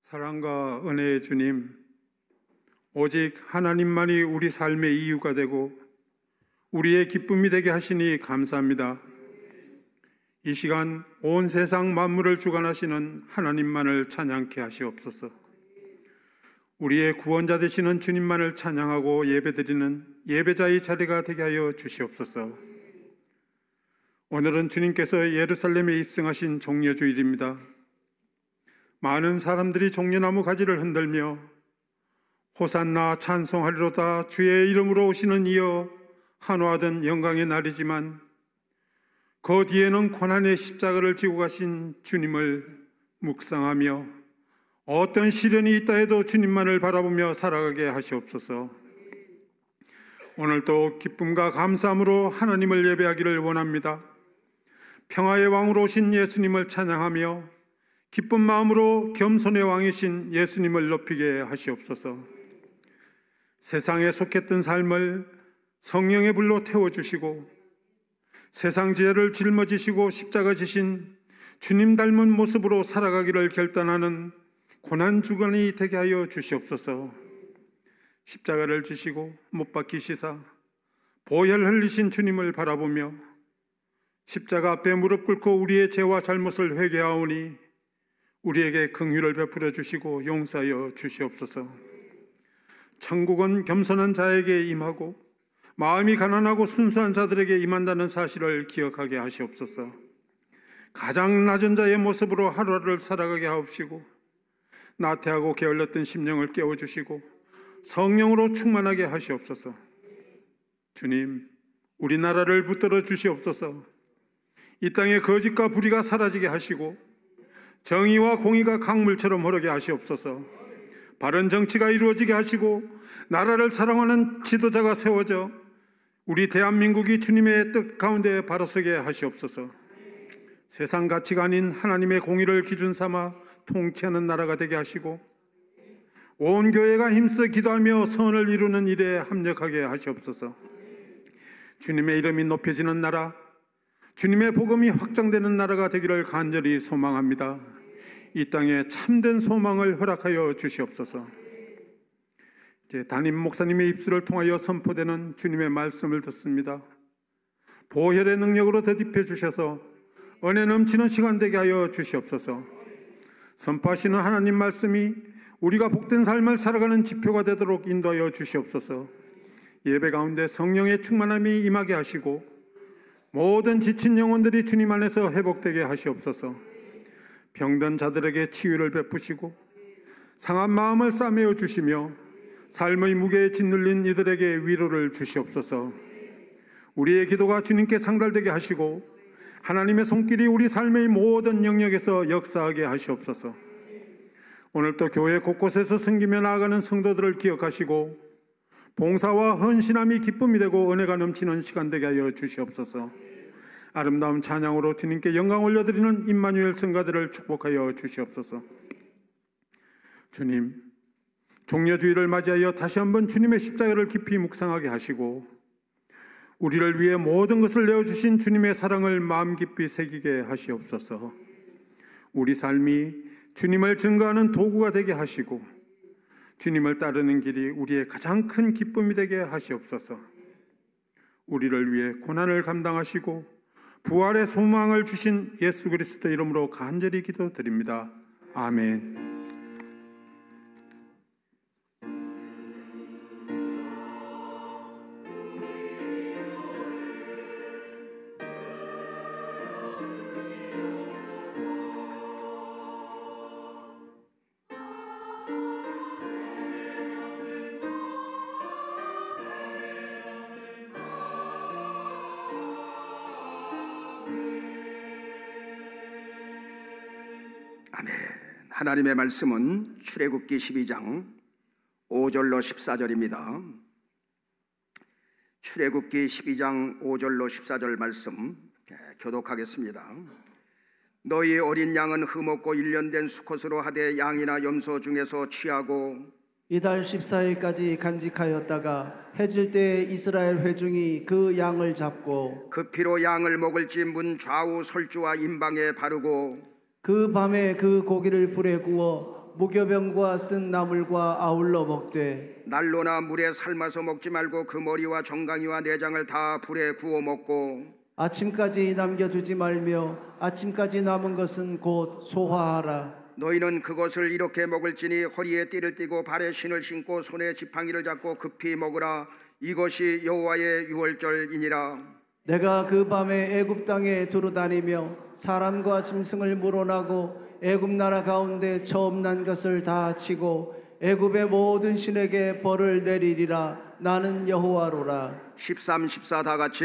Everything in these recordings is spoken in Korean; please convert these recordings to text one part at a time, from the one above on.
사랑과 은혜의 주님, 오직 하나님만이 우리 삶의 이유가 되고 우리의 기쁨이 되게 하시니 감사합니다. 이 시간 온 세상 만물을 주관하시는 하나님만을 찬양케 하시옵소서. 우리의 구원자 되시는 주님만을 찬양하고 예배드리는 예배자의 자리가 되게 하여 주시옵소서. 오늘은 주님께서 예루살렘에 입성하신 종려주일입니다. 많은 사람들이 종려나무 가지를 흔들며 호산나 찬송하리로다, 주의 이름으로 오시는 이여 한화하던 영광의 날이지만 그 뒤에는 고난의 십자가를 지고 가신 주님을 묵상하며 어떤 시련이 있다 해도 주님만을 바라보며 살아가게 하시옵소서. 오늘도 기쁨과 감사함으로 하나님을 예배하기를 원합니다. 평화의 왕으로 오신 예수님을 찬양하며 기쁜 마음으로 겸손의 왕이신 예수님을 높이게 하시옵소서. 세상에 속했던 삶을 성령의 불로 태워주시고 세상 지혜를 짊어지시고 십자가 지신 주님 닮은 모습으로 살아가기를 결단하는 고난주간이 되게 하여 주시옵소서. 십자가를 지시고 못 박히시사 보혈 흘리신 주님을 바라보며 십자가 앞에 무릎 꿇고 우리의 죄와 잘못을 회개하오니 우리에게 긍휼을 베풀어 주시고 용서하여 주시옵소서. 천국은 겸손한 자에게 임하고 마음이 가난하고 순수한 자들에게 임한다는 사실을 기억하게 하시옵소서. 가장 낮은 자의 모습으로 하루하루를 살아가게 하옵시고 나태하고 게을렀던 심령을 깨워주시고 성령으로 충만하게 하시옵소서. 주님, 우리나라를 붙들어 주시옵소서. 이 땅에 거짓과 불의가 사라지게 하시고 정의와 공의가 강물처럼 흐르게 하시옵소서. 바른 정치가 이루어지게 하시고 나라를 사랑하는 지도자가 세워져 우리 대한민국이 주님의 뜻 가운데 바로 서게 하시옵소서. 세상 가치가 아닌 하나님의 공의를 기준 삼아 통치하는 나라가 되게 하시고 온 교회가 힘써 기도하며 선을 이루는 일에 합력하게 하시옵소서. 주님의 이름이 높여지는 나라, 주님의 복음이 확장되는 나라가 되기를 간절히 소망합니다. 이 땅에 참된 소망을 허락하여 주시옵소서. 이제 담임 목사님의 입술을 통하여 선포되는 주님의 말씀을 듣습니다. 보혈의 능력으로 덧입혀 주셔서 은혜 넘치는 시간 되게 하여 주시옵소서. 선포하시는 하나님 말씀이 우리가 복된 삶을 살아가는 지표가 되도록 인도하여 주시옵소서. 예배 가운데 성령의 충만함이 임하게 하시고 모든 지친 영혼들이 주님 안에서 회복되게 하시옵소서. 병든 자들에게 치유를 베푸시고 상한 마음을 싸매어 주시며 삶의 무게에 짓눌린 이들에게 위로를 주시옵소서. 우리의 기도가 주님께 상달되게 하시고 하나님의 손길이 우리 삶의 모든 영역에서 역사하게 하시옵소서. 오늘도 교회 곳곳에서 섬기며 나아가는 성도들을 기억하시고 봉사와 헌신함이 기쁨이 되고 은혜가 넘치는 시간 되게 하여 주시옵소서. 아름다운 찬양으로 주님께 영광 올려드리는 임마누엘 성가들을 축복하여 주시옵소서. 주님, 종려주의를 맞이하여 다시 한번 주님의 십자가를 깊이 묵상하게 하시고 우리를 위해 모든 것을 내어주신 주님의 사랑을 마음 깊이 새기게 하시옵소서. 우리 삶이 주님을 증거하는 도구가 되게 하시고 주님을 따르는 길이 우리의 가장 큰 기쁨이 되게 하시옵소서. 우리를 위해 고난을 감당하시고 부활의 소망을 주신 예수 그리스도 이름으로 간절히 기도드립니다. 아멘. 하나님의 말씀은 출애굽기 12장 5절로 14절입니다. 출애굽기 12장 5절로 14절 말씀 교독하겠습니다. 너희 어린 양은 흠없고 1년 된 수컷으로 하되 양이나 염소 중에서 취하고 이달 14일까지 간직하였다가 해질 때에 이스라엘 회중이 그 양을 잡고 그 피로 양을 먹을지 문 좌우 설주와 임방에 바르고 그 밤에 그 고기를 불에 구워 무교병과 쓴 나물과 아울러 먹되 난로나 물에 삶아서 먹지 말고 그 머리와 정강이와 내장을 다 불에 구워 먹고 아침까지 남겨두지 말며 아침까지 남은 것은 곧 소화하라. 너희는 그것을 이렇게 먹을지니 허리에 띠를 띠고 발에 신을 신고 손에 지팡이를 잡고 급히 먹으라. 이것이 여호와의 유월절이니라. 내가 그 밤에 애굽 땅에 두루다니며 사람과 짐승을 물어나고 애굽 나라 가운데 처음 난 것을 다 치고 애굽의 모든 신에게 벌을 내리리라. 나는 여호와로라. 13, 14 다 같이.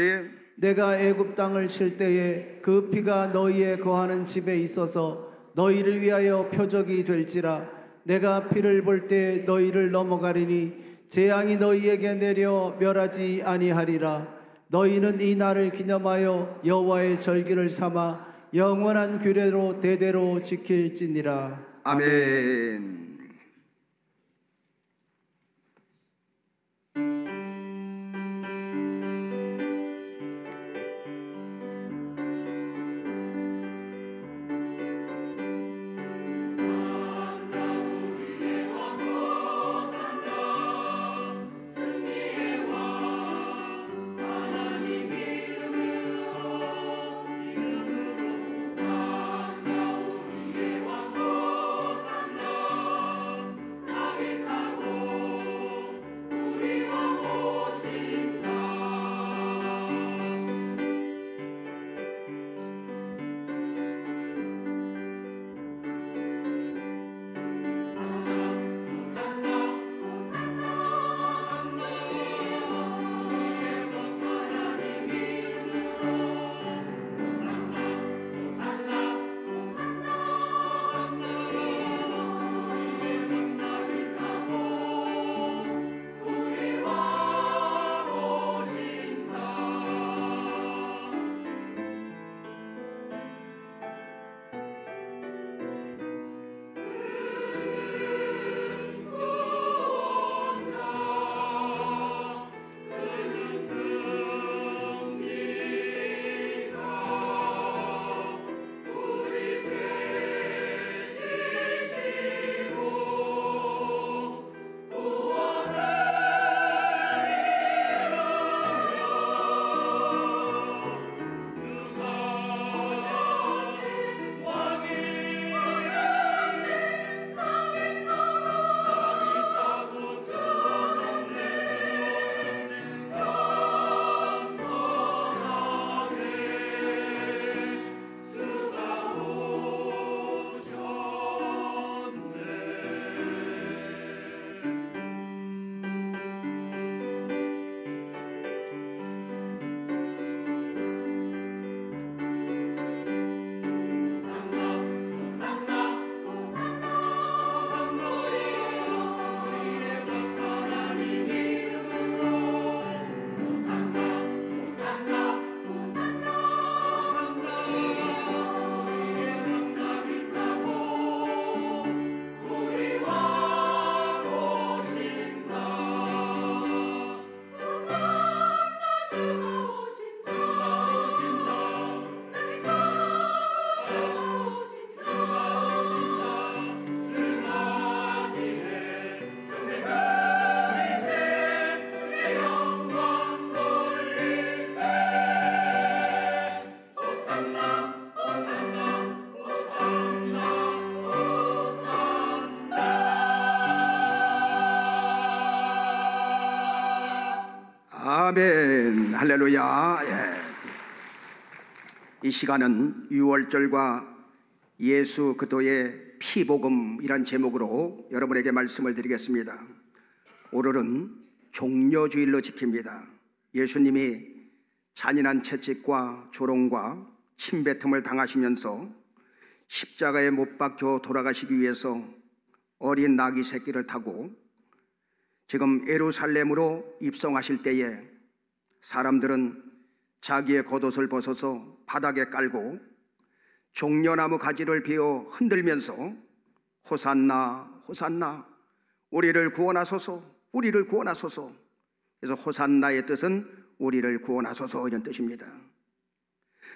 내가 애굽 땅을 칠 때에 그 피가 너희의 거하는 집에 있어서 너희를 위하여 표적이 될지라. 내가 피를 볼 때 너희를 넘어가리니 재앙이 너희에게 내려 멸하지 아니하리라. 너희는 이 날을 기념하여 여호와의 절기를 삼아 영원한 규례로 대대로 지킬지니라. 아멘. 아멘. 할렐루야. 이 시간은 유월절과 예수 그리스도의 피복음이란 제목으로 여러분에게 말씀을 드리겠습니다. 오늘은 종려주일로 지킵니다. 예수님이 잔인한 채찍과 조롱과 침뱉음을 당하시면서 십자가에 못 박혀 돌아가시기 위해서 어린 나귀 새끼를 타고 지금 예루살렘으로 입성하실 때에 사람들은 자기의 겉옷을 벗어서 바닥에 깔고 종려나무 가지를 베어 흔들면서 호산나 호산나 우리를 구원하소서 우리를 구원하소서. 그래서 호산나의 뜻은 우리를 구원하소서 이런 뜻입니다.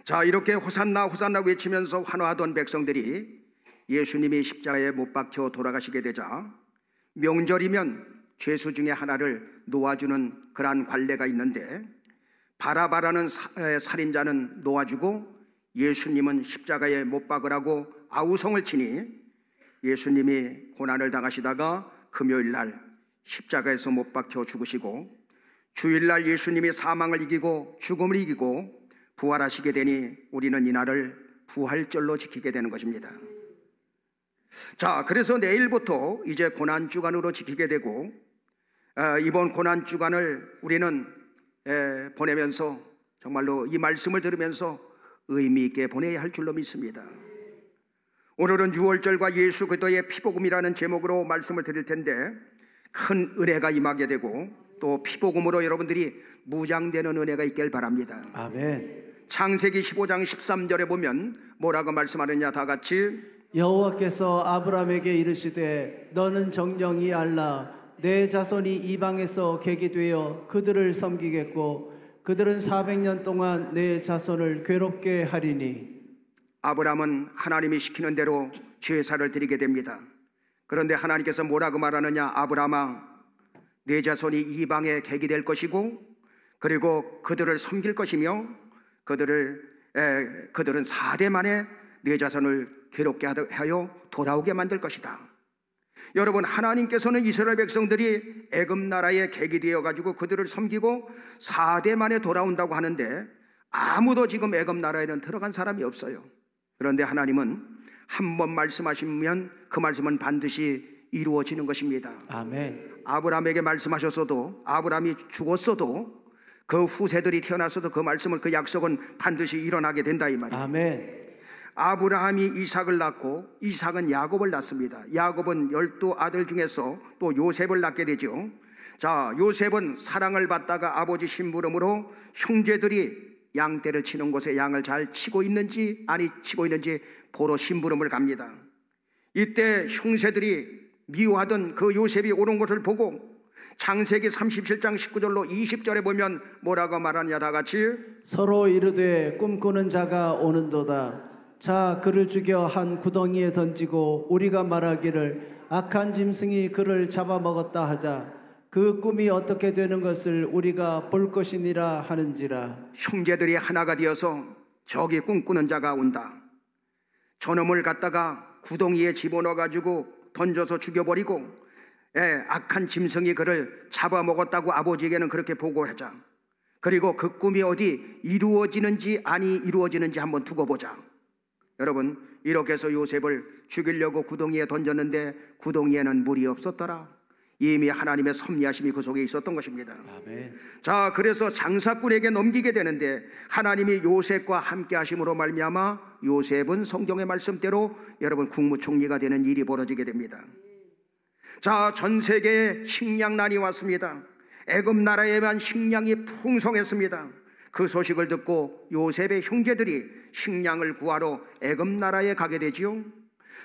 자, 이렇게 호산나 호산나 외치면서 환호하던 백성들이 예수님이 십자가에 못 박혀 돌아가시게 되자 명절이면 죄수 중에 하나를 놓아주는 그러한 관례가 있는데, 바라바라는 살인자는 놓아주고 예수님은 십자가에 못 박으라고 아우성을 치니 예수님이 고난을 당하시다가 금요일날 십자가에서 못 박혀 죽으시고, 주일날 예수님이 사망을 이기고 죽음을 이기고 부활하시게 되니 우리는 이날을 부활절로 지키게 되는 것입니다. 자, 그래서 내일부터 이제 고난주간으로 지키게 되고, 이번 고난주간을 우리는 보내면서 정말로 이 말씀을 들으면서 의미 있게 보내야 할 줄로 믿습니다. 오늘은 유월절과 예수 그리스도의 피복음이라는 제목으로 말씀을 드릴 텐데, 큰 은혜가 임하게 되고 또 피복음으로 여러분들이 무장되는 은혜가 있길 바랍니다. 아멘. 창세기 15장 13절에 보면 뭐라고 말씀하느냐, 다 같이 여호와께서 아브라함에게 이르시되 너는 정령이 알라 내 자손이 이방에서 객이 되어 그들을 섬기겠고 그들은 400년 동안 내 자손을 괴롭게 하리니. 아브라함은 하나님이 시키는 대로 제사를 드리게 됩니다. 그런데 하나님께서 뭐라고 말하느냐, 아브라함아, 내 자손이 이방에 객이 될 것이고 그리고 그들을 섬길 것이며 그들은 4대 만에 내 자손을 괴롭게 하여 돌아오게 만들 것이다. 여러분, 하나님께서는 이스라엘 백성들이 애굽 나라의 객이 되어가지고 그들을 섬기고 4대 만에 돌아온다고 하는데 아무도 지금 애굽 나라에는 들어간 사람이 없어요. 그런데 하나님은 한 번 말씀하시면 그 말씀은 반드시 이루어지는 것입니다. 아멘. 아브라함에게 말씀하셨어도, 아브라함이 죽었어도, 그 후세들이 태어났어도 그 말씀을, 그 약속은 반드시 일어나게 된다 이 말이에요. 아멘. 아브라함이 이삭을 낳고 이삭은 야곱을 낳습니다. 야곱은 12아들 중에서 또 요셉을 낳게 되죠. 자, 요셉은 사랑을 받다가 아버지 심부름으로 형제들이 양떼를 치는 곳에 양을 잘 치고 있는지 아니 치고 있는지 보러 심부름을 갑니다. 이때 형제들이 미워하던 그 요셉이 오는 것을 보고 창세기 37장 19절로 20절에 보면 뭐라고 말하냐, 다 같이 서로 이르되 꿈꾸는 자가 오는도다. 자, 그를 죽여 한 구덩이에 던지고 우리가 말하기를 악한 짐승이 그를 잡아먹었다 하자. 그 꿈이 어떻게 되는 것을 우리가 볼 것이니라 하는지라. 형제들이 하나가 되어서 저기 꿈꾸는 자가 온다. 저놈을 갖다가 구덩이에 집어넣어가지고 던져서 죽여버리고 악한 짐승이 그를 잡아먹었다고 아버지에게는 그렇게 보고하자. 그리고 그 꿈이 어디 이루어지는지 아니 이루어지는지 한번 두고 보자. 여러분, 이렇게 해서 요셉을 죽이려고 구덩이에 던졌는데 구덩이에는 물이 없었더라. 이미 하나님의 섭리하심이 그 속에 있었던 것입니다. 아멘. 자, 그래서 장사꾼에게 넘기게 되는데 하나님이 요셉과 함께 하심으로 말미암아 요셉은 성경의 말씀대로 여러분 국무총리가 되는 일이 벌어지게 됩니다. 자, 전 세계에 식량난이 왔습니다. 애굽 나라에만 식량이 풍성했습니다. 그 소식을 듣고 요셉의 형제들이 식량을 구하러 애굽 나라에 가게 되지요.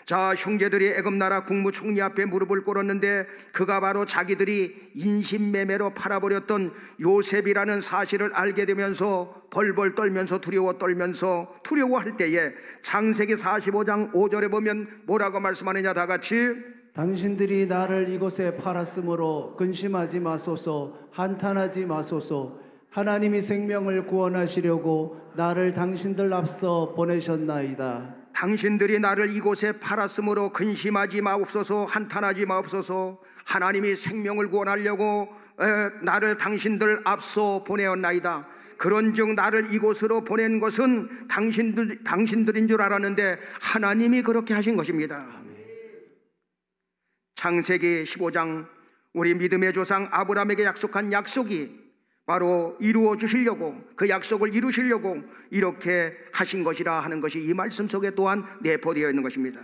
자, 형제들이 애굽 나라 국무총리 앞에 무릎을 꿇었는데 그가 바로 자기들이 인신매매로 팔아버렸던 요셉이라는 사실을 알게 되면서 벌벌 떨면서 두려워할 때에 창세기 45장 5절에 보면 뭐라고 말씀하느냐, 다 같이 당신들이 나를 이곳에 팔았으므로 근심하지 마소서, 한탄하지 마소서. 하나님이 생명을 구원하시려고 나를 당신들 앞서 보내셨나이다. 당신들이 나를 이곳에 팔았으므로 근심하지 마옵소서, 한탄하지 마옵소서. 하나님이 생명을 구원하려고 나를 당신들 앞서 보내었나이다. 그런즉 나를 이곳으로 보낸 것은 당신들인 줄 알았는데 하나님이 그렇게 하신 것입니다. 창세기 15장 우리 믿음의 조상 아브라함에게 약속한 약속이 바로 이루어 주시려고, 그 약속을 이루시려고 이렇게 하신 것이라 하는 것이 이 말씀 속에 또한 내포되어 있는 것입니다.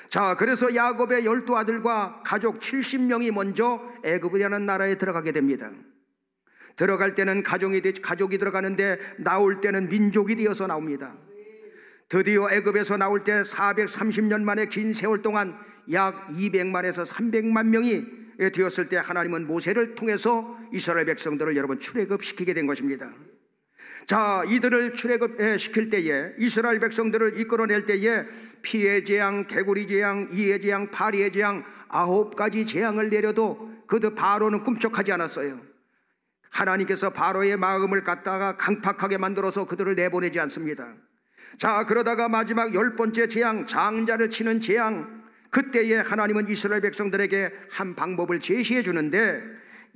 자, 그래서 야곱의 12아들과 가족 70명이 먼저 애굽이라는 나라에 들어가게 됩니다. 들어갈 때는 가족이 들어가는데 나올 때는 민족이 되어서 나옵니다. 드디어 애굽에서 나올 때 430년 만에 긴 세월 동안 약 200만에서 300만 명이 되었을 때 하나님은 모세를 통해서 이스라엘 백성들을 여러분 출애굽시키게 된 것입니다. 자, 이들을 출애굽시킬 때에, 이스라엘 백성들을 이끌어낼 때에 피의 재앙, 개구리 재앙, 이의 재앙, 파리의 재앙, 9가지 재앙을 내려도 그들 바로는 꿈쩍하지 않았어요. 하나님께서 바로의 마음을 갖다가 강팍하게 만들어서 그들을 내보내지 않습니다. 자, 그러다가 마지막 10번째 재앙, 장자를 치는 재앙, 그때에 하나님은 이스라엘 백성들에게 한 방법을 제시해 주는데,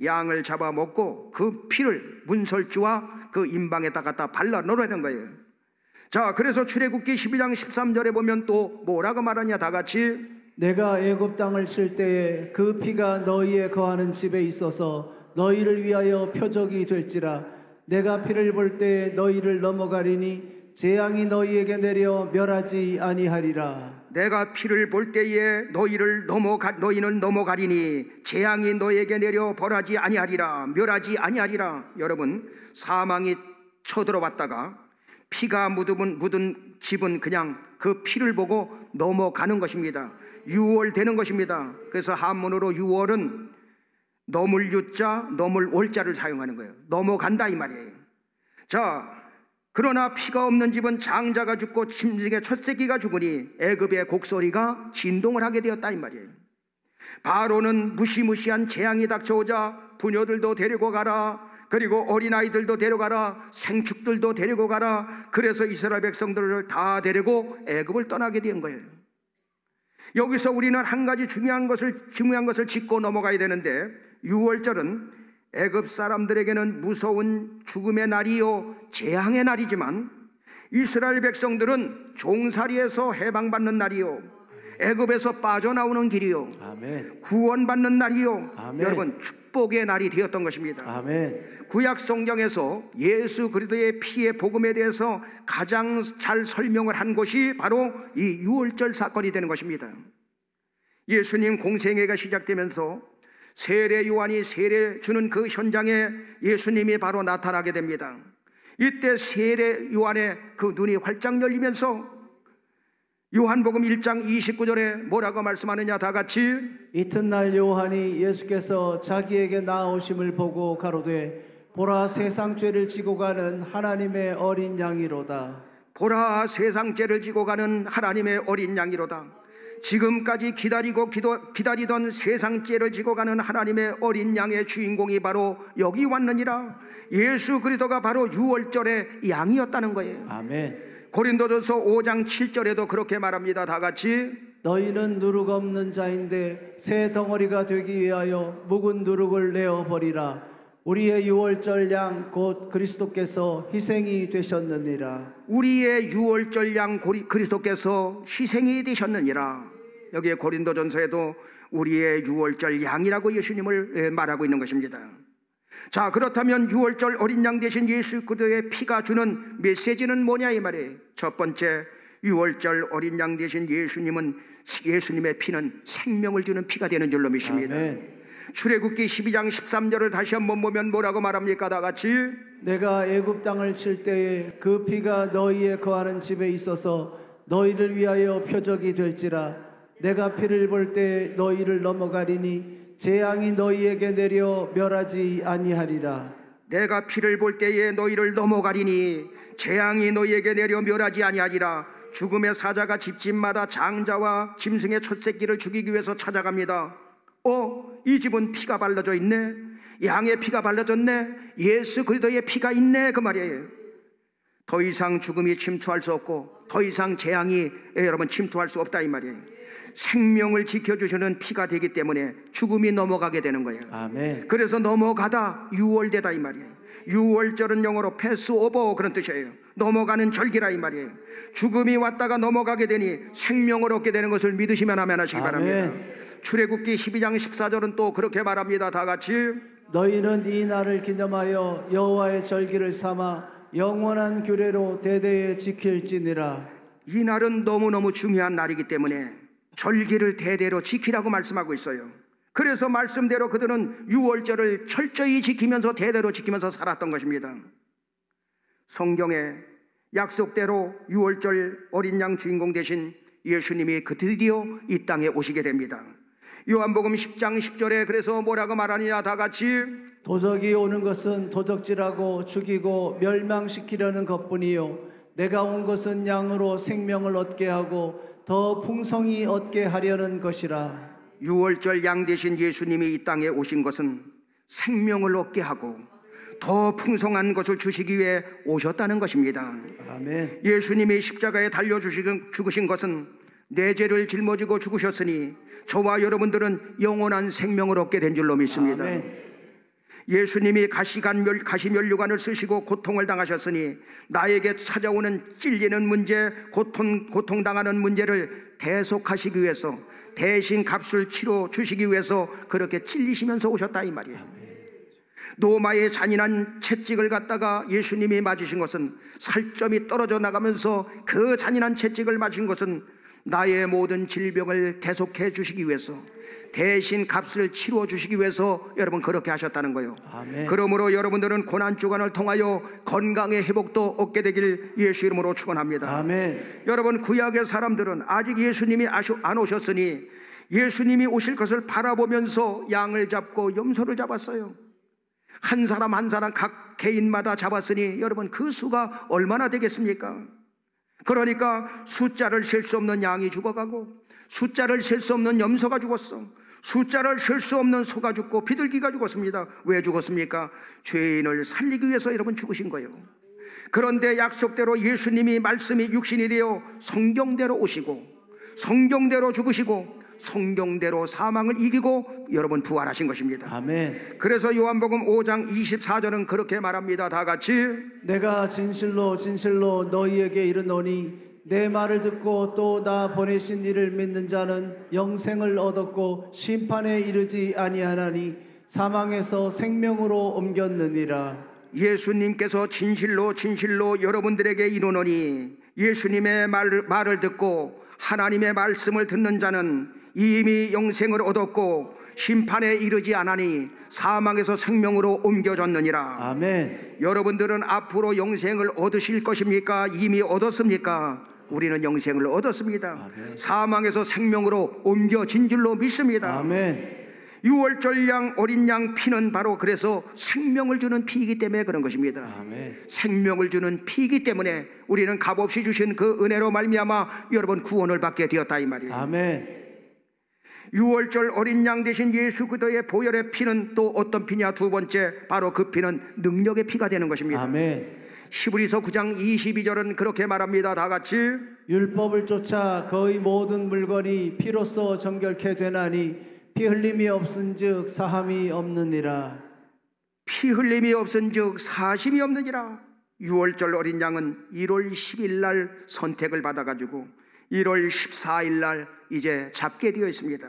양을 잡아먹고 그 피를 문설주와 그 임방에다 갖다 발라 놓으라는 거예요. 자, 그래서 출애굽기 12장 13절에 보면 또 뭐라고 말하냐, 다 같이. 내가 애굽 땅을 칠 때에 그 피가 너희의 거하는 집에 있어서 너희를 위하여 표적이 될지라. 내가 피를 볼 때에 너희를 넘어가리니 재앙이 너희에게 내려 멸하지 아니하리라. 내가 피를 볼 때에 너희는 넘어가리니 재앙이 너희에게 내려 벌하지 아니하리라, 멸하지 아니하리라. 여러분, 사망이 쳐들어왔다가 피가 묻은 집은 그냥 그 피를 보고 넘어가는 것입니다. 유월되는 것입니다. 그래서 한문으로 유월은 넘을 유자, 넘을 올자를 사용하는 거예요. 넘어간다 이 말이에요. 자, 그러나 피가 없는 집은 장자가 죽고 짐승의 첫 새끼가 죽으니 애굽의 곡소리가 진동을 하게 되었다 이 말이에요. 바로는 무시무시한 재앙이 닥쳐오자 부녀들도 데리고 가라, 그리고 어린아이들도 데려가라, 생축들도 데리고 가라. 그래서 이스라엘 백성들을 다 데리고 애굽을 떠나게 된 거예요. 여기서 우리는 한 가지 중요한 것을 짚고 넘어가야 되는데, 유월절은 애굽 사람들에게는 무서운 죽음의 날이요 재앙의 날이지만 이스라엘 백성들은 종살이에서 해방받는 날이요, 애굽에서 빠져나오는 길이요, 아멘. 구원받는 날이요, 아멘. 여러분 축복의 날이 되었던 것입니다. 아멘. 구약 성경에서 예수 그리스도의 피의 복음에 대해서 가장 잘 설명을 한 것이 바로 이 유월절 사건이 되는 것입니다. 예수님 공생애가 시작되면서 세례 요한이 세례 주는 그 현장에 예수님이 바로 나타나게 됩니다. 이때 세례 요한의 그 눈이 활짝 열리면서 요한복음 1장 29절에 뭐라고 말씀하느냐, 다 같이. 이튿날 요한이 예수께서 자기에게 나오심을 보고 가로되 보라, 세상 죄를 지고 가는 하나님의 어린 양이로다. 보라, 세상 죄를 지고 가는 하나님의 어린 양이로다. 지금까지 기다리던 세상 죄를 지고 가는 하나님의 어린 양의 주인공이 바로 여기 왔느니라. 예수 그리스도가 바로 유월절의 양이었다는 거예요. 아멘. 고린도전서 5장 7절에도 그렇게 말합니다. 다 같이. 너희는 누룩 없는 자인데 새 덩어리가 되기 위하여 묵은 누룩을 내어버리라. 우리의 유월절 양 곧 그리스도께서 희생이 되셨느니라. 우리의 유월절 양 그리스도께서 희생이 되셨느니라. 여기에 고린도전서에도 우리의 유월절 양이라고 예수님을 말하고 있는 것입니다. 자, 그렇다면 유월절 어린 양 되신 예수 그리스도의 피가 주는 메시지는 뭐냐 이 말이에요. 첫 번째, 유월절 어린 양 되신 예수님의 피는 생명을 주는 피가 되는 줄로 믿습니다. 아멘. 출애굽기 12장 13절을 다시 한번 보면 뭐라고 말합니까? 다 같이. 내가 애굽 땅을 칠 때에 그 피가 너희의 거하는 집에 있어서 너희를 위하여 표적이 될지라. 내가 피를 볼 때 너희를 넘어가리니 재앙이 너희에게 내려 멸하지 아니하리라. 내가 피를 볼 때에 너희를 넘어가리니 재앙이 너희에게 내려 멸하지 아니하리라. 죽음의 사자가 집집마다 장자와 짐승의 첫 새끼를 죽이기 위해서 찾아갑니다. 이 집은 피가 발라져 있네, 양의 피가 발라졌네, 예수 그리스도의 피가 있네, 그 말이에요. 더 이상 죽음이 침투할 수 없고 더 이상 재앙이 여러분 침투할 수 없다 이 말이에요. 생명을 지켜주시는 피가 되기 때문에 죽음이 넘어가게 되는 거예요. 아멘. 그래서 넘어가다 유월되다 이 말이에요. 유월절은 영어로 패스오버 그런 뜻이에요. 넘어가는 절기라 이 말이에요. 죽음이 왔다가 넘어가게 되니 생명을 얻게 되는 것을 믿으시면 아멘 하시기 바랍니다. 출애굽기 12장 14절은 또 그렇게 말합니다. 다 같이. 너희는 이 날을 기념하여 여호와의 절기를 삼아 영원한 규례로 대대에 지킬지니라. 이 날은 너무너무 중요한 날이기 때문에 절기를 대대로 지키라고 말씀하고 있어요. 그래서 말씀대로 그들은 유월절을 철저히 지키면서 대대로 지키면서 살았던 것입니다. 성경에 약속대로 유월절 어린 양 주인공 되신 예수님이 드디어 이 땅에 오시게 됩니다. 요한복음 10장 10절에 그래서 뭐라고 말하느냐, 다 같이 도적이 오는 것은 도적질하고 죽이고 멸망시키려는 것뿐이요 내가 온 것은 양으로 생명을 얻게 하고 더 풍성히 얻게 하려는 것이라. 유월절 양 되신 예수님이 이 땅에 오신 것은 생명을 얻게 하고 더 풍성한 것을 주시기 위해 오셨다는 것입니다. 아멘. 예수님이 십자가에 달려 죽으신 것은 내 죄를 짊어지고 죽으셨으니 저와 여러분들은 영원한 생명을 얻게 된 줄로 믿습니다. 아멘. 예수님이 가시면류관을 쓰시고 고통을 당하셨으니 나에게 찾아오는 찔리는 문제, 고통당하는 문제를 대속하시기 위해서, 대신 값을 치러 주시기 위해서 그렇게 찔리시면서 오셨다 이 말이에요. 노마의 잔인한 채찍을 갖다가 예수님이 맞으신 것은, 살점이 떨어져 나가면서 그 잔인한 채찍을 맞은 것은 나의 모든 질병을 대속해 주시기 위해서, 대신 값을 치루어 주시기 위해서 여러분 그렇게 하셨다는 거예요. 아멘. 그러므로 여러분들은 고난주간을 통하여 건강의 회복도 얻게 되길 예수 이름으로 축원합니다. 아멘. 여러분, 구약의 사람들은 아직 예수님이 안 오셨으니 예수님이 오실 것을 바라보면서 양을 잡고 염소를 잡았어요. 한 사람 한 사람 각 개인마다 잡았으니 여러분 그 수가 얼마나 되겠습니까? 그러니까 숫자를 셀 수 없는 양이 죽어가고, 숫자를 셀 수 없는 염소가 죽었어. 숫자를 셀 수 없는 소가 죽고 비둘기가 죽었습니다. 왜 죽었습니까? 죄인을 살리기 위해서 여러분 죽으신 거예요. 그런데 약속대로 예수님이 말씀이 육신이 되어 성경대로 오시고, 성경대로 죽으시고, 성경대로 사망을 이기고 여러분 부활하신 것입니다. 아멘. 그래서 요한복음 5장 24절은 그렇게 말합니다. 다 같이 내가 진실로 진실로 너희에게 이르노니 내 말을 듣고 또 나 보내신 이를 믿는 자는 영생을 얻었고 심판에 이르지 아니하나니 사망에서 생명으로 옮겼느니라. 예수님께서 진실로 진실로 여러분들에게 이르노니, 예수님의 말을 듣고 하나님의 말씀을 듣는 자는 이미 영생을 얻었고 심판에 이르지 않으니 사망에서 생명으로 옮겨졌느니라. 아멘. 여러분들은 앞으로 영생을 얻으실 것입니까? 이미 얻었습니까? 우리는 영생을 얻었습니다. 아멘. 사망에서 생명으로 옮겨진 줄로 믿습니다. 아멘. 유월절 양, 어린 양 피는 바로 그래서 생명을 주는 피이기 때문에 그런 것입니다. 아멘. 생명을 주는 피이기 때문에 우리는 값없이 주신 그 은혜로 말미암아 여러분 구원을 받게 되었다 이 말이에요. 아멘. 유월절 어린 양 대신 예수 그리스도의 보혈의 피는 또 어떤 피냐? 두 번째, 바로 그 피는 능력의 피가 되는 것입니다. 아멘. 히브리서 9장 22절은 그렇게 말합니다. 다 같이 율법을 쫓아 거의 모든 물건이 피로써 정결케 되나니 피 흘림이 없은즉 사함이 없느니라. 피 흘림이 없은즉 사심이 없느니라. 유월절 어린 양은 1월 10일 날 선택을 받아가지고 1월 14일 날 이제 잡게 되어 있습니다.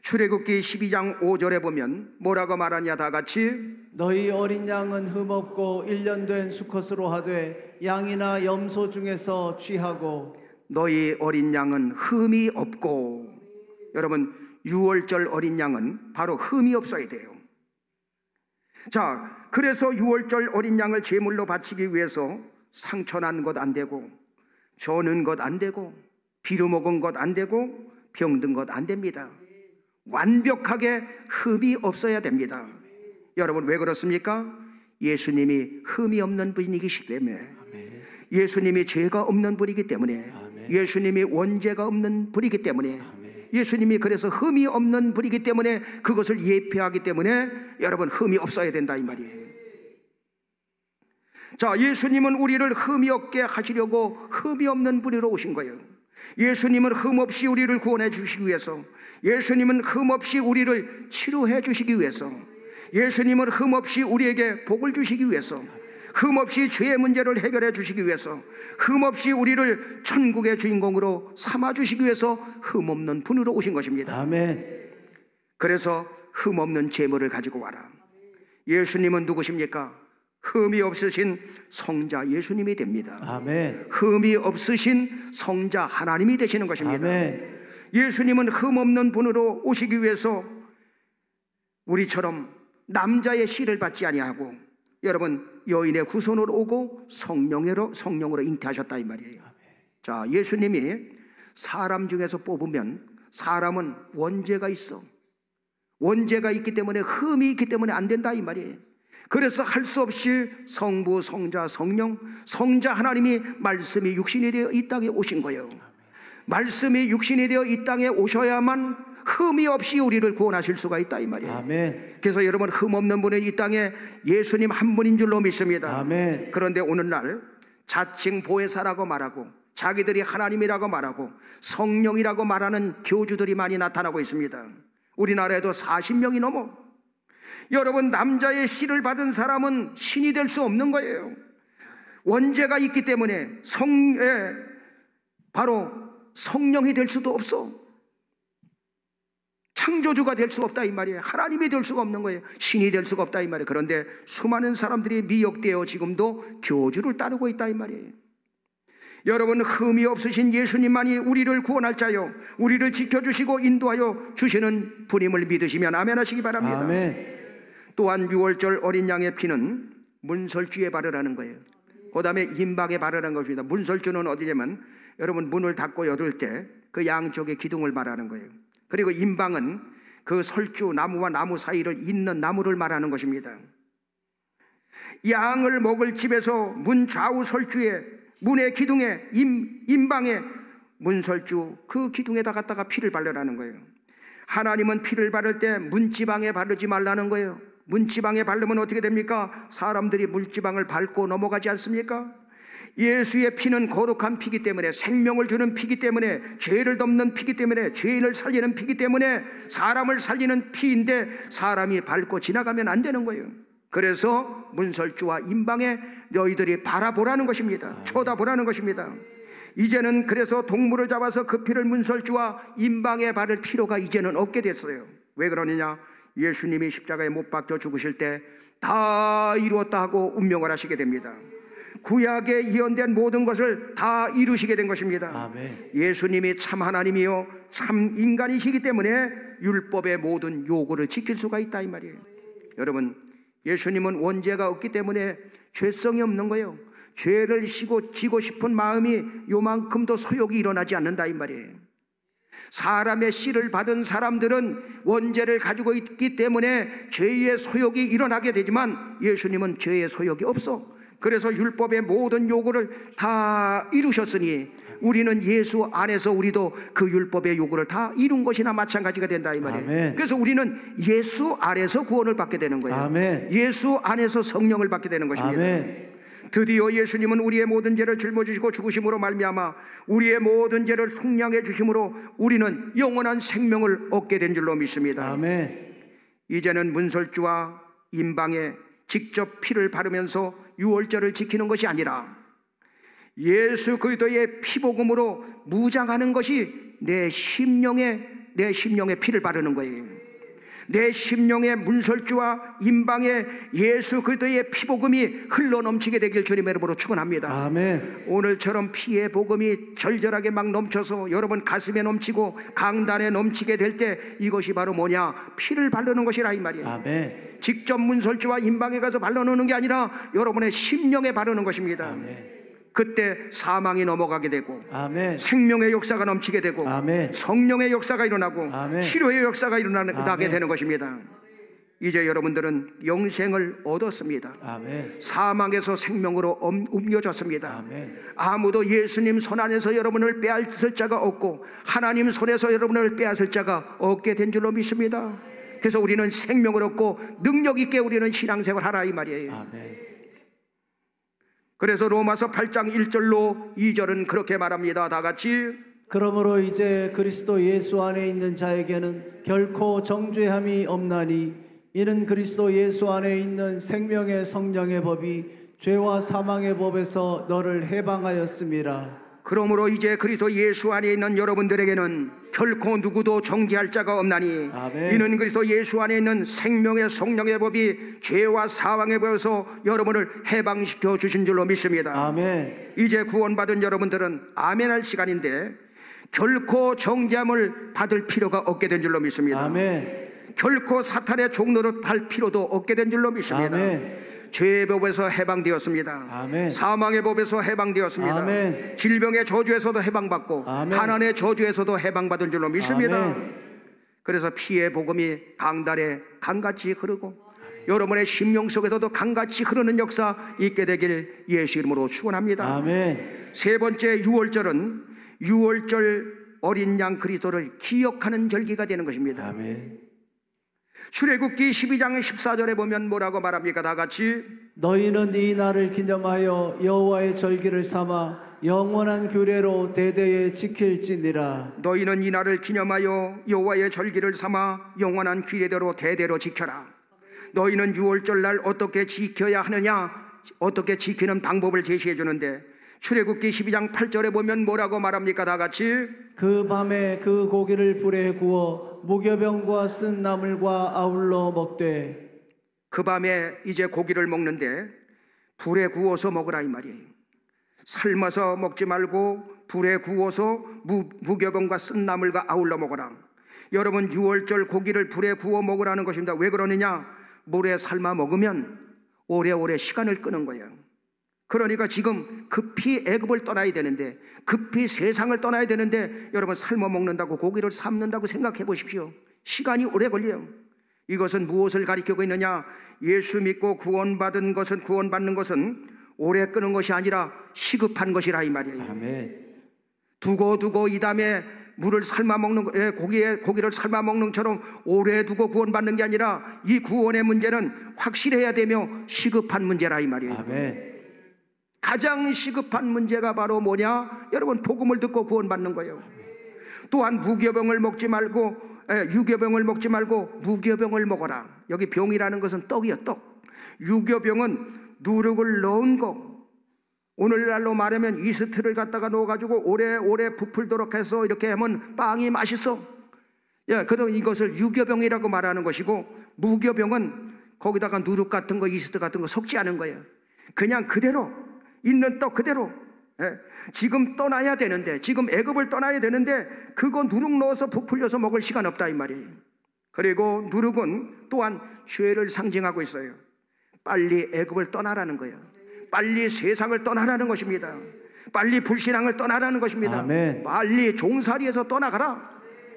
출애굽기 12장 5절에 보면 뭐라고 말하냐? 다 같이 너희 어린 양은 흠없고 1년 된 수컷으로 하되 양이나 염소 중에서 취하고. 너희 어린 양은 흠이 없고. 여러분, 유월절 어린 양은 바로 흠이 없어야 돼요. 자, 그래서 유월절 어린 양을 제물로 바치기 위해서 상처난 것 안 되고, 저는 것 안 되고, 비루 먹은 것 안 되고, 병든 것 안 됩니다. 완벽하게 흠이 없어야 됩니다. 여러분, 왜 그렇습니까? 예수님이 흠이 없는 분이기 때문에, 예수님이 죄가 없는 분이기 때문에, 예수님이 원죄가 없는 분이기 때문에, 예수님이 그래서 흠이 없는 분이기 때문에, 그것을 예표하기 때문에 여러분 흠이 없어야 된다 이 말이에요. 자, 예수님은 우리를 흠이 없게 하시려고 흠이 없는 분으로 오신 거예요. 예수님은 흠없이 우리를 구원해 주시기 위해서, 예수님은 흠없이 우리를 치료해 주시기 위해서, 예수님은 흠없이 우리에게 복을 주시기 위해서, 흠없이 죄의 문제를 해결해 주시기 위해서, 흠없이 우리를 천국의 주인공으로 삼아 주시기 위해서 흠없는 분으로 오신 것입니다. 아멘. 그래서 흠없는 제물을 가지고 와라. 예수님은 누구십니까? 흠이 없으신 성자 예수님이 됩니다. 아멘. 흠이 없으신 성자 하나님이 되시는 것입니다. 아멘. 예수님은 흠없는 분으로 오시기 위해서 우리처럼 남자의 씨를 받지 아니하고 여러분 여인의 후손으로 오고 성령으로 잉태하셨다 이 말이에요. 자, 예수님이 사람 중에서 뽑으면 사람은 원죄가 있어. 원죄가 있기 때문에, 흠이 있기 때문에 안 된다 이 말이에요. 그래서 할 수 없이 성부, 성자, 성령, 성자 하나님이 말씀이 육신이 되어 이 땅에 오신 거예요. 말씀이 육신이 되어 이 땅에 오셔야만 흠이 없이 우리를 구원하실 수가 있다 이 말이에요. 아멘. 그래서 여러분, 흠 없는 분은 이 땅에 예수님 한 분인 줄로 믿습니다. 아멘. 그런데 오늘날 자칭 보혜사라고 말하고 자기들이 하나님이라고 말하고 성령이라고 말하는 교주들이 많이 나타나고 있습니다. 우리나라에도 40명이 넘어. 여러분, 남자의 씨를 받은 사람은 신이 될 수 없는 거예요. 원죄가 있기 때문에 바로 성령이 될 수도 없어. 창조주가 될 수가 없다 이 말이에요. 하나님이 될 수가 없는 거예요. 신이 될 수가 없다 이 말이에요. 그런데 수많은 사람들이 미혹되어 지금도 교주를 따르고 있다 이 말이에요. 여러분, 흠이 없으신 예수님만이 우리를 구원할 자요, 우리를 지켜주시고 인도하여 주시는 분임을 믿으시면 아멘 하시기 바랍니다. 아멘. 또한 6월절 어린 양의 피는 문설주에 바르라는 거예요. 그 다음에 임방에 바르라는 것입니다. 문설주는 어디냐면, 여러분, 문을 닫고 열을 때 그 양쪽의 기둥을 말하는 거예요. 그리고 임방은 그 설주, 나무와 나무 사이를 잇는 나무를 말하는 것입니다. 양을 먹을 집에서 문 좌우 설주에, 문의 기둥에, 임방에 문설주, 그 기둥에다 갖다가 피를 바르라는 거예요. 하나님은 피를 바를 때 문지방에 바르지 말라는 거예요. 문지방에 바르면 어떻게 됩니까? 사람들이 문지방을 밟고 넘어가지 않습니까? 예수의 피는 거룩한 피기 때문에, 생명을 주는 피기 때문에, 죄를 덮는 피기 때문에, 죄인을 살리는 피기 때문에 사람을 살리는 피인데 사람이 밟고 지나가면 안 되는 거예요. 그래서 문설주와 임방에 너희들이 바라보라는 것입니다. 쳐다보라는 것입니다. 이제는 그래서 동물을 잡아서 그 피를 문설주와 임방에 바를 필요가 이제는 없게 됐어요. 왜 그러느냐? 예수님이 십자가에 못 박혀 죽으실 때 다 이루었다 하고 운명을 하시게 됩니다. 구약에 예언된 모든 것을 다 이루시게 된 것입니다. 아멘. 예수님이 참 하나님이요 참 인간이시기 때문에 율법의 모든 요구를 지킬 수가 있다 이 말이에요. 여러분, 예수님은 원죄가 없기 때문에 죄성이 없는 거예요. 죄를 지고 싶은 마음이 요만큼도 소욕이 일어나지 않는다 이 말이에요. 사람의 씨를 받은 사람들은 원죄를 가지고 있기 때문에 죄의 소욕이 일어나게 되지만 예수님은 죄의 소욕이 없어. 그래서 율법의 모든 요구를 다 이루셨으니 우리는 예수 안에서 우리도 그 율법의 요구를 다 이룬 것이나 마찬가지가 된다 이 말이에요. 아멘. 그래서 우리는 예수 안에서 구원을 받게 되는 거예요. 아멘. 예수 안에서 성령을 받게 되는 것입니다. 아멘. 드디어 예수님은 우리의 모든 죄를 짊어지시고 죽으심으로 말미암아 우리의 모든 죄를 속량해 주심으로 우리는 영원한 생명을 얻게 된 줄로 믿습니다. 아멘. 이제는 문설주와 임방에 직접 피를 바르면서 유월절을 지키는 것이 아니라 예수 그리스도의 피복음으로 무장하는 것이 내 심령에 피를 바르는 거예요. 내 심령의 문설주와 임방에 예수 그리스도의 피복음이 흘러넘치게 되길 주님의 이름으로 축원합니다. 아멘. 오늘처럼 피의 복음이 절절하게 막 넘쳐서 여러분 가슴에 넘치고 강단에 넘치게 될 때 이것이 바로 뭐냐? 피를 바르는 것이라 이 말이에요. 아멘. 직접 문설주와 임방에 가서 발라놓는 게 아니라 여러분의 심령에 바르는 것입니다. 아멘. 그때 사망이 넘어가게 되고 아멘. 생명의 역사가 넘치게 되고 아멘. 성령의 역사가 일어나고 아멘. 치료의 역사가 일어나게 아멘. 되는 것입니다. 이제 여러분들은 영생을 얻었습니다. 아멘. 사망에서 생명으로 옮겨졌습니다. 아멘. 아무도 예수님 손 안에서 여러분을 빼앗을 자가 없고 하나님 손에서 여러분을 빼앗을 자가 없게 된 줄로 믿습니다. 그래서 우리는 생명을 얻고 능력 있게 우리는 신앙생활 하라 이 말이에요. 아멘. 그래서 로마서 8장 1절로 2절은 그렇게 말합니다. 다 같이. 그러므로 이제 그리스도 예수 안에 있는 자에게는 결코 정죄함이 없나니 이는 그리스도 예수 안에 있는 생명의 성령의 법이 죄와 사망의 법에서 너를 해방하였음이라. 그러므로 이제 그리스도 예수 안에 있는 여러분들에게는 결코 누구도 정죄할 자가 없나니 아멘. 이는 그리스도 예수 안에 있는 생명의 성령의 법이 죄와 사망의 법에서 여러분을 해방시켜 주신 줄로 믿습니다. 아멘. 이제 구원받은 여러분들은 아멘할 시간인데 결코 정죄함을 받을 필요가 없게 된 줄로 믿습니다. 아멘. 결코 사탄의 종노릇 할 필요도 없게 된 줄로 믿습니다. 아멘. 죄의 법에서 해방되었습니다. 아멘. 사망의 법에서 해방되었습니다. 아멘. 질병의 저주에서도 해방받고 아멘. 가난의 저주에서도 해방받은 줄로 믿습니다. 아멘. 그래서 피의 복음이 강달에 강같이 흐르고 여러분의 심령 속에서도 강같이 흐르는 역사 있게 되길 예수 이름으로 축원합니다. 아멘. 세 번째 유월절은 유월절 어린 양 그리스도를 기억하는 절기가 되는 것입니다. 아멘. 출애굽기 12장 14절에 보면 뭐라고 말합니까? 다 같이 너희는 이 날을 기념하여 여호와의 절기를 삼아 영원한 규례로 대대에 지킬지니라. 너희는 이 날을 기념하여 여호와의 절기를 삼아 영원한 규례대로 대대로 지켜라. 너희는 유월절 날 어떻게 지켜야 하느냐, 어떻게 지키는 방법을 제시해 주는데 출애굽기 12장 8절에 보면 뭐라고 말합니까? 다 같이 그 밤에 그 고기를 불에 구워 무교병과 쓴 나물과 아울러 먹되. 그 밤에 이제 고기를 먹는데 불에 구워서 먹으라 이 말이에요. 삶아서 먹지 말고 불에 구워서 무교병과 쓴 나물과 아울러 먹어라. 여러분 유월절 고기를 불에 구워 먹으라는 것입니다. 왜 그러느냐? 물에 삶아 먹으면 오래오래 시간을 끄는 거예요. 그러니까 지금 급히 애굽을 떠나야 되는데, 급히 세상을 떠나야 되는데 여러분 삶아 먹는다고 고기를 삶는다고 생각해 보십시오. 시간이 오래 걸려요. 이것은 무엇을 가리키고 있느냐? 예수 믿고 구원받는 것은 오래 끄는 것이 아니라 시급한 것이라 이 말이에요. 아멘. 두고 이 다음에 물을 삶아 먹는 고기를 삶아 먹는 것처럼 오래 두고 구원받는 게 아니라 이 구원의 문제는 확실해야 되며 시급한 문제라 이 말이에요. 아멘. 가장 시급한 문제가 바로 뭐냐? 여러분 복음을 듣고 구원받는 거예요. 또한 무교병을 먹지 말고 유교병을 먹지 말고 무교병을 먹어라. 여기 병이라는 것은 떡이요, 떡. 유교병은 누룩을 넣은 거. 오늘날로 말하면 이스트를 갖다가 넣어가지고 오래 부풀도록 해서 이렇게 하면 빵이 맛있어. 그럼 이것을 유교병이라고 말하는 것이고, 무교병은 거기다가 누룩 같은 거, 이스트 같은 거 섞지 않은 거예요. 그냥 그대로 있는 떡 그대로. 지금 떠나야 되는데, 지금 애굽을 떠나야 되는데 그거 누룩 넣어서 부풀려서 먹을 시간 없다 이 말이에요. 그리고 누룩은 또한 죄를 상징하고 있어요. 빨리 애굽을 떠나라는 거예요. 빨리 세상을 떠나라는 것입니다. 빨리 불신앙을 떠나라는 것입니다. 아멘. 빨리 종살이에서 떠나가라.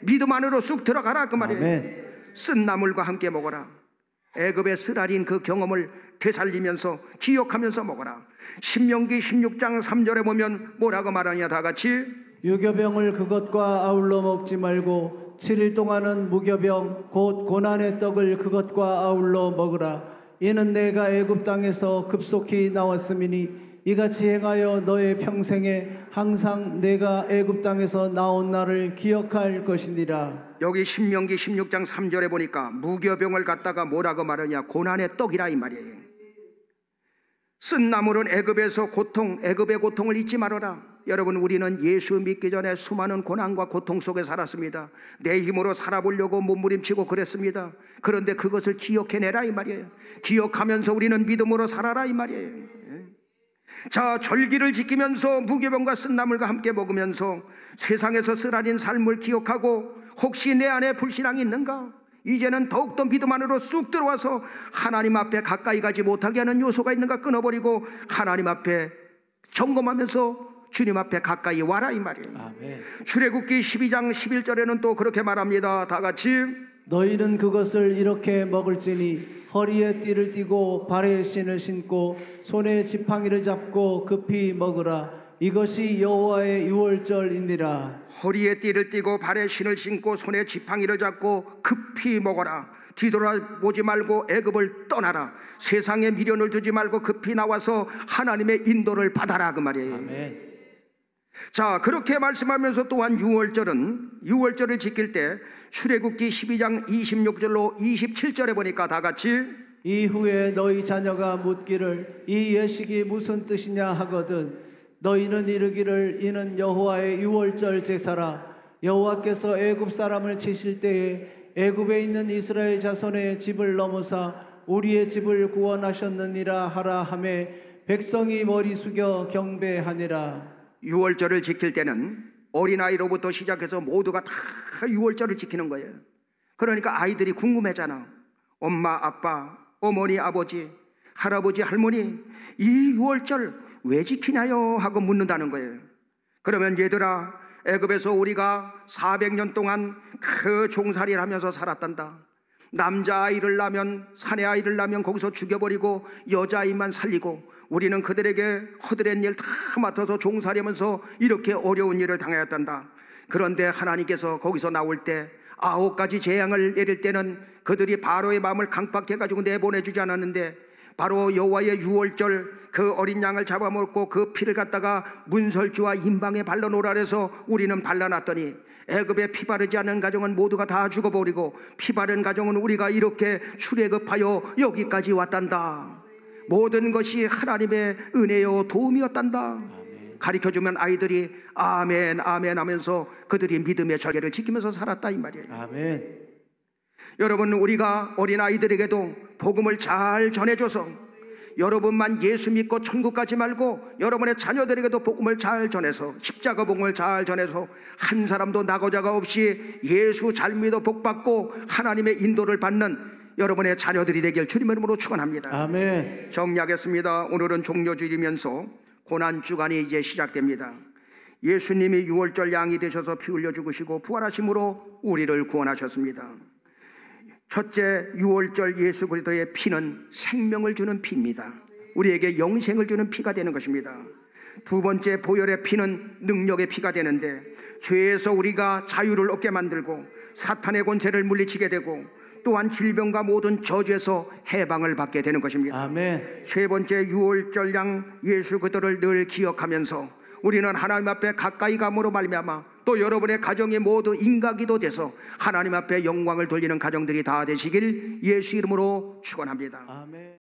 믿음 안으로 쑥 들어가라 그 말이에요. 아멘. 쓴 나물과 함께 먹어라. 애굽의 쓰라린 그 경험을 되살리면서 기억하면서 먹어라. 신명기 16장 3절에 보면 뭐라고 말하냐? 다 같이 유교병을 그것과 아울러 먹지 말고 7일 동안은 무교병 곧 고난의 떡을 그것과 아울러 먹으라. 이는 내가 애굽 땅에서 급속히 나왔음이니 이같이 행하여 너의 평생에 항상 내가 애굽 땅에서 나온 날을 기억할 것이니라. 여기 신명기 16장 3절에 보니까 무교병을 갖다가 뭐라고 말하냐? 고난의 떡이라 이 말이에요. 쓴 나물은 애굽의 고통을 잊지 말아라. 여러분 우리는 예수 믿기 전에 수많은 고난과 고통 속에 살았습니다. 내 힘으로 살아보려고 몸부림치고 그랬습니다. 그런데 그것을 기억해내라 이 말이에요. 기억하면서 우리는 믿음으로 살아라 이 말이에요. 자, 절기를 지키면서 무교병과 쓴 나물과 함께 먹으면서 세상에서 쓰라린 삶을 기억하고, 혹시 내 안에 불신앙이 있는가? 이제는 더욱더 믿음 안으로 쑥 들어와서 하나님 앞에 가까이 가지 못하게 하는 요소가 있는가 끊어버리고 하나님 앞에 점검하면서 주님 앞에 가까이 와라 이 말이에요. 아멘. 출애굽기 12장 11절에는 또 그렇게 말합니다. 다 같이 너희는 그것을 이렇게 먹을지니 허리에 띠를 띠고 발에 신을 신고 손에 지팡이를 잡고 급히 먹으라. 이것이 여호와의 유월절이니라. 허리에 띠를 띠고 발에 신을 신고 손에 지팡이를 잡고 급히 먹어라. 뒤돌아보지 말고 애굽을 떠나라. 세상에 미련을 두지 말고 급히 나와서 하나님의 인도를 받아라 그 말이에요. 아멘. 자, 그렇게 말씀하면서 또한 유월절을 지킬 때 출애굽기 12장 26절로 27절에 보니까 다 같이 이후에 너희 자녀가 묻기를 이 예식이 무슨 뜻이냐 하거든 너희는 이르기를 이는 여호와의 유월절 제사라. 여호와께서 애굽 사람을 치실 때에 애굽에 있는 이스라엘 자손의 집을 넘어사 우리의 집을 구원하셨느니라 하라 하매 백성이 머리 숙여 경배하니라. 유월절을 지킬 때는 어린아이로부터 시작해서 모두가 다 유월절을 지키는 거예요. 그러니까 아이들이 궁금해잖아. 엄마, 아빠, 어머니, 아버지 할아버지 할머니 이 유월절 왜 지키나요? 하고 묻는다는 거예요. 그러면 얘들아, 애굽에서 우리가 400년 동안 그 종살이를 하면서 살았단다. 남자아이를 낳으면, 사내아이를 낳으면 거기서 죽여버리고 여자아이만 살리고 우리는 그들에게 허드렛 일 다 맡아서 종살이하면서 이렇게 어려운 일을 당하였단다. 그런데 하나님께서 거기서 나올 때 9가지 재앙을 내릴 때는 그들이 바로의 마음을 강박해가지고 내보내주지 않았는데, 바로 여호와의 유월절 그 어린 양을 잡아먹고 그 피를 갖다가 문설주와 임방에 발라놓으라 해서 우리는 발라놨더니 애굽에 피 바르지 않은 가정은 모두가 다 죽어버리고 피 바른 가정은 우리가 이렇게 출애굽하여 여기까지 왔단다. 모든 것이 하나님의 은혜요 도움이었단다. 가르쳐주면 아이들이 아멘 아멘 하면서 그들이 믿음의 절개를 지키면서 살았다 이 말이에요. 아멘. 여러분, 우리가 어린아이들에게도 복음을 잘 전해줘서 여러분만 예수 믿고 천국 가지 말고 여러분의 자녀들에게도 복음을 잘 전해서, 십자가 복음을 잘 전해서 한 사람도 낙오자가 없이 예수 잘 믿어 복받고 하나님의 인도를 받는 여러분의 자녀들이 되길 주님의 이름으로 축원합니다. 아멘. 정리하겠습니다. 오늘은 종료주일이면서 고난주간이 이제 시작됩니다. 예수님이 유월절 양이 되셔서 피 흘려 죽으시고 부활하심으로 우리를 구원하셨습니다. 첫째, 유월절 예수 그리스도의 피는 생명을 주는 피입니다. 우리에게 영생을 주는 피가 되는 것입니다. 두 번째, 보혈의 피는 능력의 피가 되는데 죄에서 우리가 자유를 얻게 만들고 사탄의 권세를 물리치게 되고 또한 질병과 모든 저주에서 해방을 받게 되는 것입니다. 아멘. 세 번째, 유월절 양 예수 그리스도를 늘 기억하면서 우리는 하나님 앞에 가까이 감으로 말미암아 또 여러분의 가정이 모두 인가기도 돼서 하나님 앞에 영광을 돌리는 가정들이 다 되시길 예수 이름으로 축원합니다. 아멘.